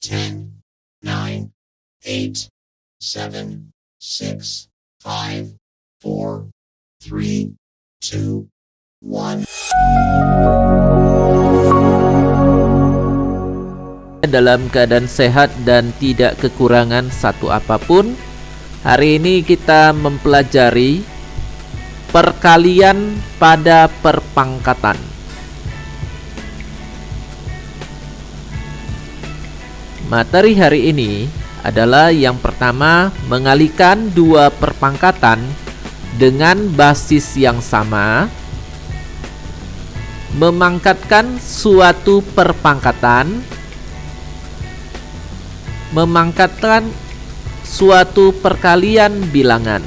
10, 9, 8, 7, 6, 5, 4, 3, 2, 1. Dalam keadaan sehat dan tidak kekurangan satu apapun. Hari ini kita mempelajari perkalian pada perpangkatan. Materi hari ini adalah yang pertama, mengalihkan dua perpangkatan dengan basis yang sama, memangkatkan suatu perpangkatan, memangkatkan suatu perkalian bilangan.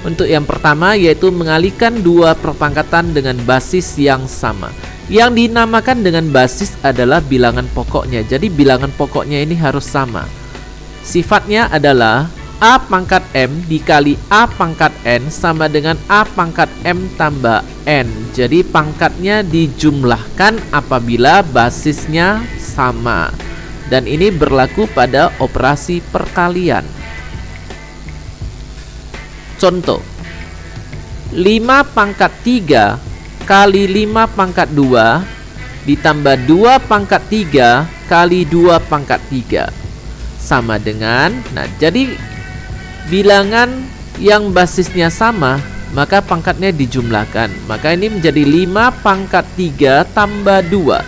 Untuk yang pertama yaitu mengalihkan dua perpangkatan dengan basis yang sama. Yang dinamakan dengan basis adalah bilangan pokoknya. Jadi bilangan pokoknya ini harus sama. Sifatnya adalah A pangkat M dikali A pangkat N sama dengan A pangkat M tambah N. Jadi pangkatnya dijumlahkan apabila basisnya sama. Dan ini berlaku pada operasi perkalian. Contoh, 5 pangkat 3 kali 5 pangkat 2 ditambah 2 pangkat 3 kali 2 pangkat 3 sama dengan, jadi bilangan yang basisnya sama maka pangkatnya dijumlahkan. Maka ini menjadi 5 pangkat 3 tambah 2.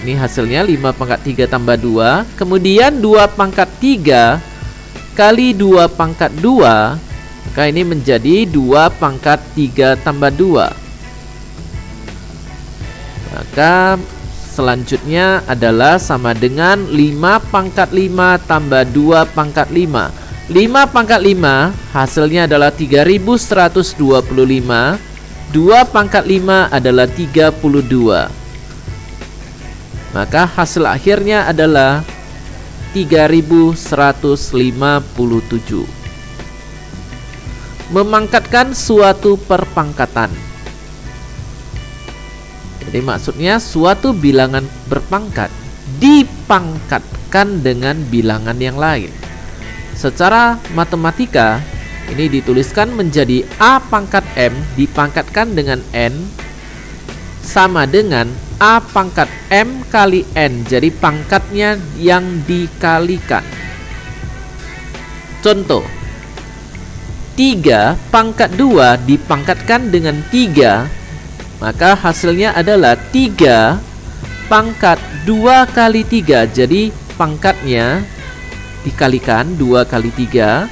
Ini hasilnya 5 pangkat 3 tambah 2. Kemudian 2 pangkat 3 kali 2 pangkat 2, maka ini menjadi 2 pangkat 3 tambah 2. Maka selanjutnya adalah sama dengan 5 pangkat 5 tambah 2 pangkat 5. 5 pangkat 5 hasilnya adalah 3125. 2 pangkat 5 adalah 32. Maka hasil akhirnya adalah 3157. Memangkatkan suatu perpangkatan. Jadi maksudnya suatu bilangan berpangkat dipangkatkan dengan bilangan yang lain. Secara matematika ini dituliskan menjadi A pangkat M dipangkatkan dengan N sama dengan A pangkat M kali N. Jadi pangkatnya yang dikalikan. Contoh, 3 pangkat 2 dipangkatkan dengan 3, maka hasilnya adalah 3 pangkat 2 kali 3. Jadi pangkatnya dikalikan 2 kali 3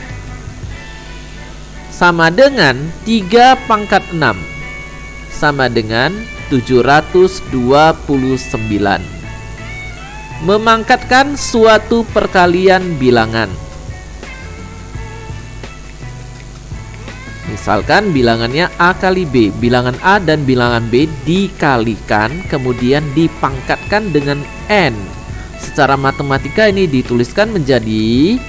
sama dengan 3 pangkat 6 sama dengan 729. Memangkatkan suatu perkalian bilangan. Misalkan bilangannya A kali B. Bilangan A dan bilangan B dikalikan kemudian dipangkatkan dengan N. Secara matematika ini dituliskan menjadi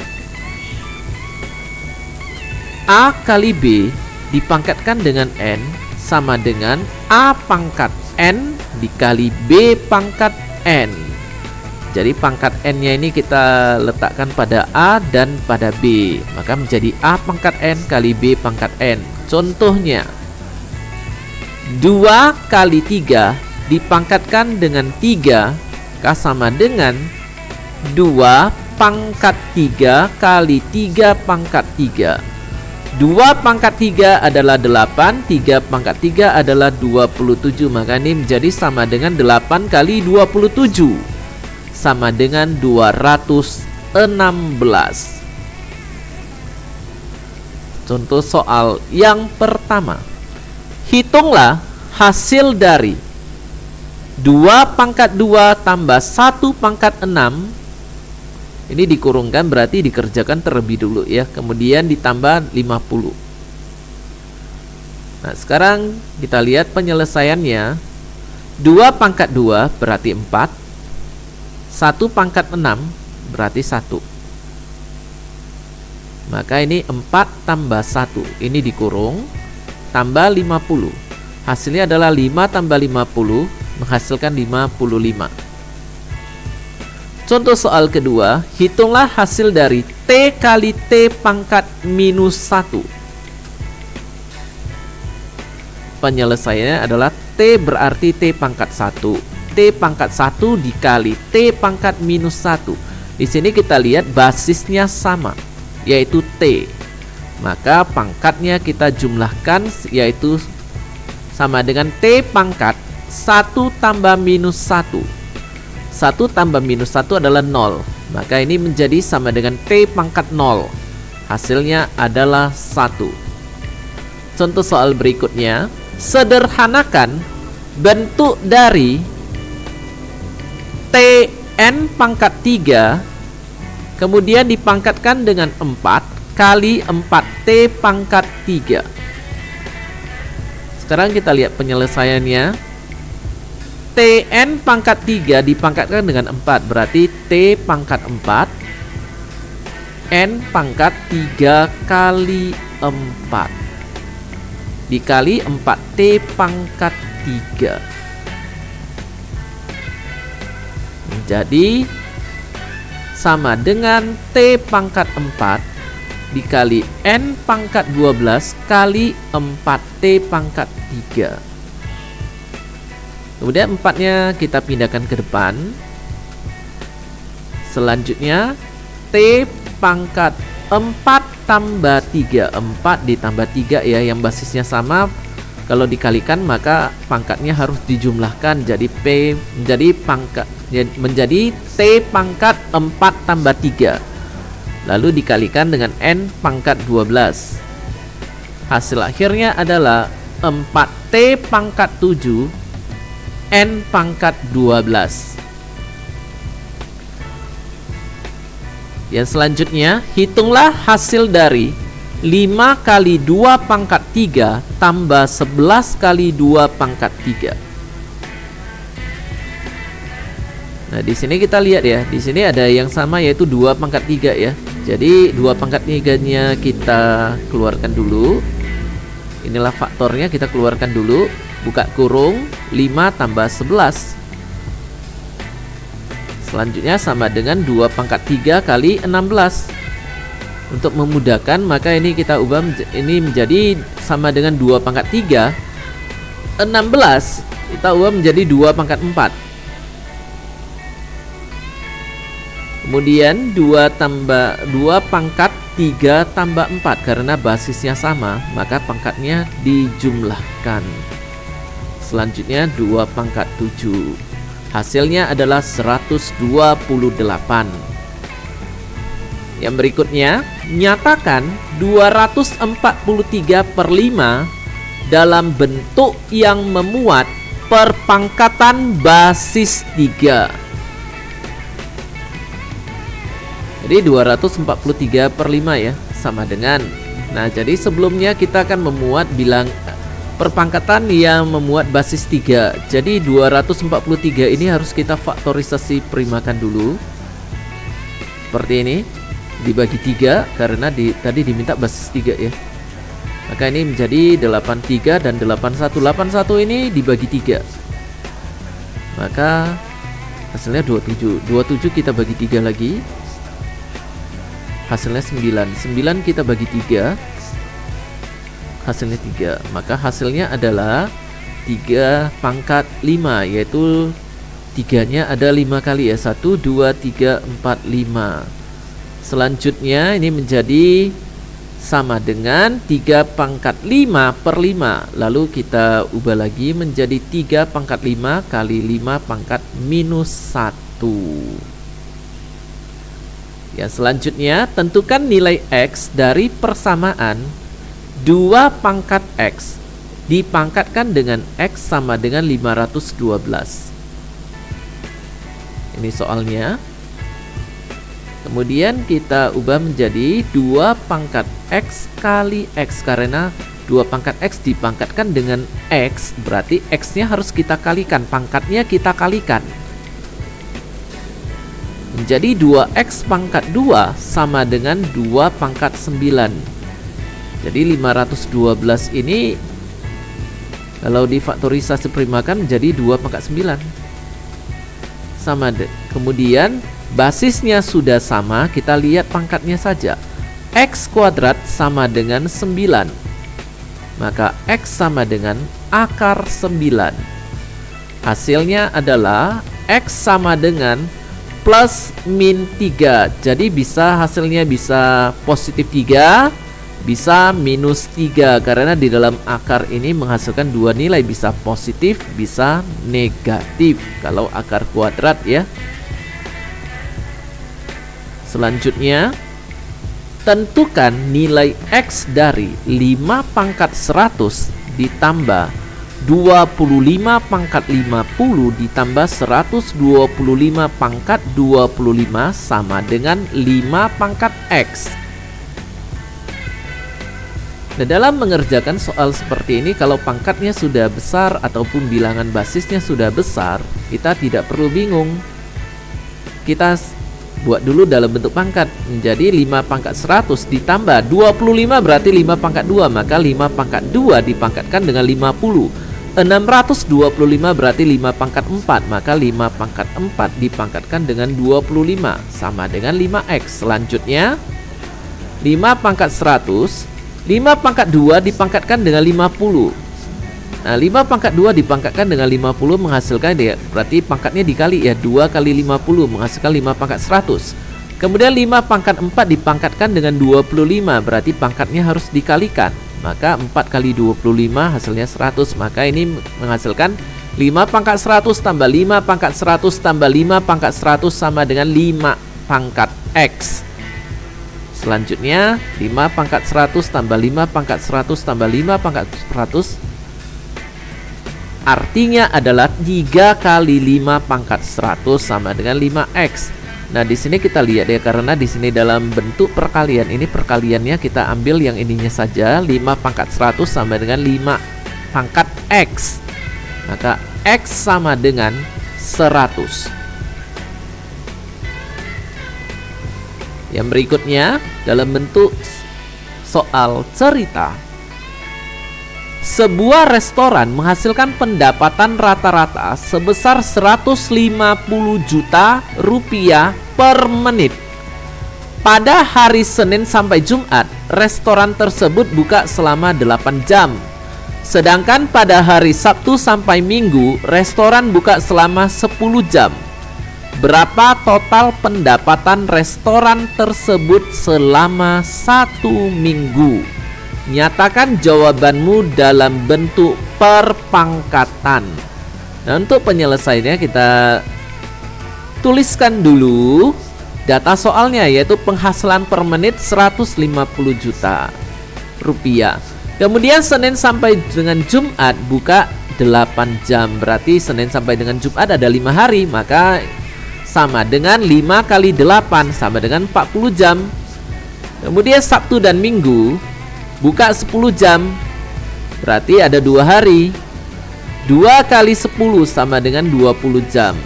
A kali B dipangkatkan dengan N sama dengan A pangkat N dikali B pangkat N. Jadi pangkat N-nya ini kita letakkan pada A dan pada B. Maka menjadi A pangkat N kali B pangkat N. Contohnya 2 kali 3 dipangkatkan dengan 3, maka sama dengan 2 pangkat 3 kali 3 pangkat 3. 2 pangkat 3 adalah 8, 3 pangkat 3 adalah 27. Maka ini menjadi sama dengan 8 kali 27 sama dengan 216. Contoh soal yang pertama. Hitunglah hasil dari 2 pangkat 2 tambah 1 pangkat 6. Ini dikurungkan berarti dikerjakan terlebih dulu ya. Kemudian ditambah 50. Nah sekarang kita lihat penyelesaiannya. 2 pangkat 2 berarti 4. 1 pangkat 6 berarti 1. Maka ini 4 tambah 1. Ini dikurung tambah 50. Hasilnya adalah 5 tambah 50 menghasilkan 55. Contoh soal kedua, hitunglah hasil dari T kali T pangkat minus 1. Penyelesaiannya adalah T berarti T pangkat 1. T pangkat 1 dikali T pangkat minus 1. Di sini kita lihat basisnya sama, yaitu T. Maka pangkatnya kita jumlahkan, yaitu sama dengan T pangkat 1 tambah minus 1. 1 tambah minus 1 adalah 0. Maka ini menjadi sama dengan T pangkat 0. Hasilnya adalah 1. Contoh soal berikutnya, sederhanakan bentuk dari Tn pangkat 3 kemudian dipangkatkan dengan 4 kali 4T pangkat 3. Sekarang kita lihat penyelesaiannya. Tn pangkat 3 dipangkatkan dengan 4, berarti T pangkat 4 N pangkat 3 kali 4 dikali 4T pangkat 3 menjadi sama dengan T pangkat 4 dikali N pangkat 12 kali 4T pangkat 3. Kemudian 4-nya kita pindahkan ke depan. Selanjutnya T pangkat 4 tambah 3. 4 ditambah 3 ya, yang basisnya sama. Kalau dikalikan maka pangkatnya harus dijumlahkan, jadi P menjadi T pangkat 4 tambah 3. Lalu dikalikan dengan N pangkat 12. Hasil akhirnya adalah 4T pangkat 7 N pangkat 12. Yang selanjutnya, hitunglah hasil dari 5 kali 2 pangkat 3 tambah 11 kali 2 pangkat 3. Nah, di sini kita lihat ya, di sini ada yang sama yaitu 2 pangkat 3 ya. Jadi 2 pangkat 3-nya kita keluarkan dulu. Inilah faktornya, kita keluarkan dulu. Buka kurung, 5 tambah 11. Selanjutnya sama dengan 2 pangkat 3 kali 16. Untuk memudahkan maka ini kita ubah ini menjadi sama dengan 2 pangkat 3. 16 kita ubah menjadi 2 pangkat 4. Kemudian 2 pangkat 3 tambah 4, karena basisnya sama maka pangkatnya dijumlahkan. Selanjutnya 2 pangkat 7. Hasilnya adalah 128. Yang berikutnya, nyatakan 243/5 dalam bentuk yang memuat perpangkatan basis 3. Jadi 243/5 ya, sama dengan. Nah, jadi sebelumnya kita akan memuat bilang perpangkatan yang memuat basis 3. Jadi 243 ini harus kita faktorisasi primakan dulu. Seperti ini. Dibagi 3 karena tadi diminta basis 3 ya. Maka ini menjadi 83 dan 81. 81 ini dibagi 3. Maka hasilnya 27. 27 kita bagi 3 lagi. Hasilnya 9. 9 kita bagi 3. Hasilnya 3. Maka hasilnya adalah 3 pangkat 5, yaitu 3-nya ada 5 kali ya. 1, 2, 3, 4, 5. Selanjutnya ini menjadi sama dengan 3 pangkat 5/5. Lalu kita ubah lagi menjadi 3 pangkat 5 kali 5 pangkat minus 1. Yang selanjutnya, tentukan nilai X dari persamaan 2 pangkat X dipangkatkan dengan X sama dengan 512. Ini soalnya. Kemudian kita ubah menjadi 2 pangkat X kali X, karena 2 pangkat X dipangkatkan dengan X, berarti X-nya harus kita kalikan, pangkatnya kita kalikan. Menjadi 2X pangkat 2 sama dengan 2 pangkat 9. Jadi 512 ini kalau difaktorisasi primakan menjadi 2 pangkat 9. Kemudian Basisnya sudah sama, kita lihat pangkatnya saja. X kuadrat sama dengan 9. Maka X sama dengan akar 9. Hasilnya adalah X sama dengan plus min 3. Jadi hasilnya bisa positif 3, bisa minus 3. Karena di dalam akar ini menghasilkan dua nilai, bisa positif, bisa negatif kalau akar kuadrat ya. Selanjutnya, tentukan nilai X dari 5 pangkat 100 ditambah 25 pangkat 50 ditambah 125 pangkat 25 sama dengan 5 pangkat X. Nah, dalam mengerjakan soal seperti ini, kalau pangkatnya sudah besar ataupun bilangan basisnya sudah besar, kita tidak perlu bingung. Kita buat dulu dalam bentuk pangkat. Menjadi 5 pangkat 100 ditambah 25 berarti 5 pangkat 2, maka 5 pangkat 2 dipangkatkan dengan 50. 625 berarti 5 pangkat 4, maka 5 pangkat 4 dipangkatkan dengan 25 sama dengan 5X. Selanjutnya 5 pangkat 100, 5 pangkat 2 dipangkatkan dengan 50. Nah, 5 pangkat 2 dipangkatkan dengan 50 menghasilkan dia, berarti pangkatnya dikali ya, 2 kali 50 menghasilkan 5 pangkat 100. Kemudian 5 pangkat 4 dipangkatkan dengan 25, berarti pangkatnya harus dikalikan. Maka 4 kali 25 hasilnya 100. Maka ini menghasilkan 5 pangkat 100 tambah 5 pangkat 100 tambah 5 pangkat 100 sama dengan 5 pangkat X. Selanjutnya 5 pangkat 100 tambah 5 pangkat 100 tambah 5 pangkat 100 artinya adalah 3 kali 5 pangkat 100 sama dengan 5X. Nah, di sini kita lihat ya, karena di sini dalam bentuk perkalian ini, perkaliannya kita ambil yang ininya saja, 5 pangkat 100 sama dengan 5 pangkat X. Maka X sama dengan 100. Yang berikutnya dalam bentuk soal cerita. Sebuah restoran menghasilkan pendapatan rata-rata sebesar 150 juta rupiah per menit. Pada hari Senin sampai Jumat, restoran tersebut buka selama 8 jam. Sedangkan pada hari Sabtu sampai Minggu, restoran buka selama 10 jam. Berapa total pendapatan restoran tersebut selama 1 minggu? Nyatakan jawabanmu dalam bentuk perpangkatan. Nah, untuk penyelesaiannya kita tuliskan dulu data soalnya, yaitu penghasilan per menit 150 juta rupiah. Kemudian Senin sampai dengan Jumat buka 8 jam. Berarti Senin sampai dengan Jumat ada 5 hari, maka sama dengan 5 kali 8 sama dengan 40 jam. Kemudian Sabtu dan Minggu buka 10 jam, berarti ada 2 hari. 2 kali 10 sama dengan 20 jam.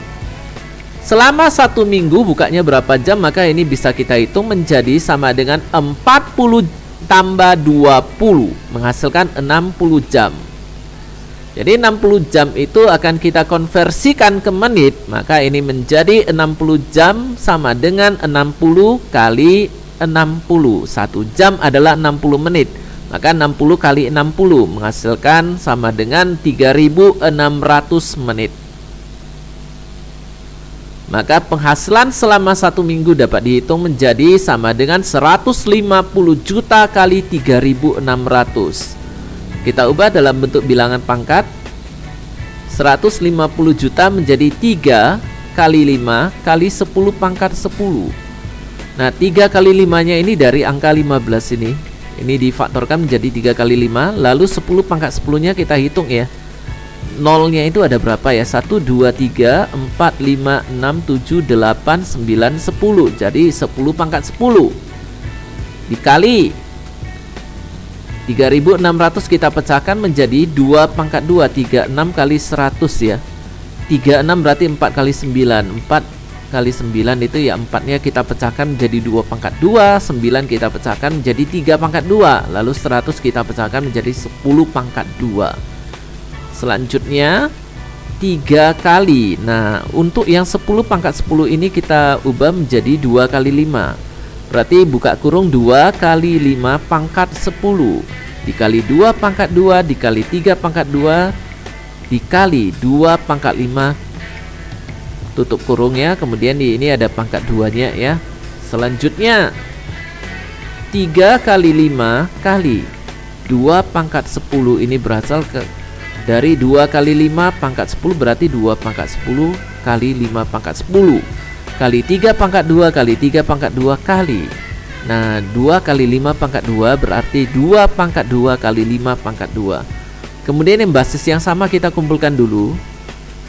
Selama 1 minggu bukanya berapa jam? Maka ini bisa kita hitung menjadi sama dengan 40 tambah 20 menghasilkan 60 jam. Jadi 60 jam itu akan kita konversikan ke menit. Maka ini menjadi 60 jam sama dengan 60 kali 60. 1 jam adalah 60 menit. Maka 60 kali 60 menghasilkan sama dengan 3.600 menit. Maka penghasilan selama 1 minggu dapat dihitung menjadi sama dengan 150 juta kali 3.600. Kita ubah dalam bentuk bilangan pangkat. 150 juta menjadi 3 kali 5 kali 10 pangkat 10. Nah, 3 kali 5-nya ini dari angka 15 ini. Ini difaktorkan menjadi 3 kali 5. Lalu 10 pangkat 10-nya kita hitung ya. Nolnya itu ada berapa ya? 1, 2, 3, 4, 5, 6, 7, 8, 9, 10. Jadi 10 pangkat 10 dikali 3.600 kita pecahkan menjadi 2 pangkat 2. 36 kali 100 ya. 36 berarti 4 kali 9. 4 kali 9 itu ya, 4-nya kita pecahkan menjadi 2 pangkat 2. 9 kita pecahkan menjadi 3 pangkat 2. Lalu 100 kita pecahkan menjadi 10 pangkat 2. Selanjutnya 3 kali. Nah, untuk yang 10 pangkat 10 ini kita ubah menjadi 2 kali 5. Berarti buka kurung 2 kali 5 pangkat 10 dikali 2 pangkat 2 dikali 3 pangkat 2 dikali 2 pangkat 5, tutup kurungnya. Kemudian di ini ada pangkat 2-nya ya. Selanjutnya 3 kali 5 kali 2 pangkat 10 ini berasal dari 2 kali 5 pangkat 10, berarti 2 pangkat 10 kali 5 pangkat 10 kali 3 pangkat 2 kali 3 pangkat 2 kali. Nah, 2 kali 5 pangkat 2 berarti 2 pangkat 2 kali 5 pangkat 2. Kemudian yang basis yang sama kita kumpulkan dulu.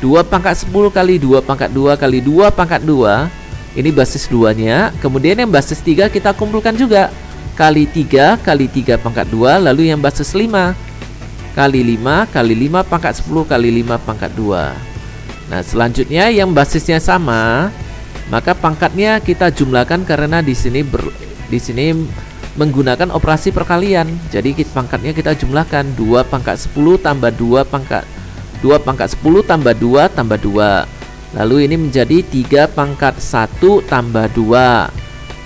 2 pangkat 10 kali 2 pangkat 2 kali 2 pangkat 2. Ini basis 2-nya. Kemudian yang basis 3 kita kumpulkan juga. Kali 3 kali 3 pangkat 2. Lalu yang basis 5 kali 5 kali 5 pangkat 10 kali 5 pangkat 2. Nah, selanjutnya yang basisnya sama, maka pangkatnya kita jumlahkan karena di sini menggunakan operasi perkalian. Jadi pangkatnya kita jumlahkan 2 pangkat 10 tambah 2 pangkat 10 tambah 2 tambah 2. Lalu ini menjadi 3 pangkat 1 tambah 2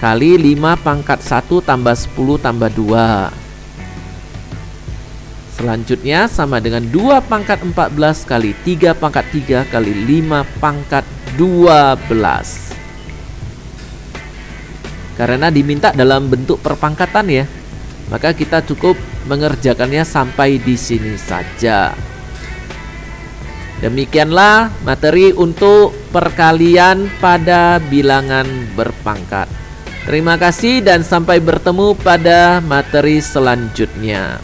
kali 5 pangkat 1 tambah 10 tambah 2. Selanjutnya sama dengan 2 pangkat 14 kali 3 pangkat 3 kali 5 pangkat 12. Karena diminta dalam bentuk perpangkatan ya, maka kita cukup mengerjakannya sampai di sini saja. Demikianlah materi untuk perkalian pada bilangan berpangkat. Terima kasih dan sampai bertemu pada materi selanjutnya.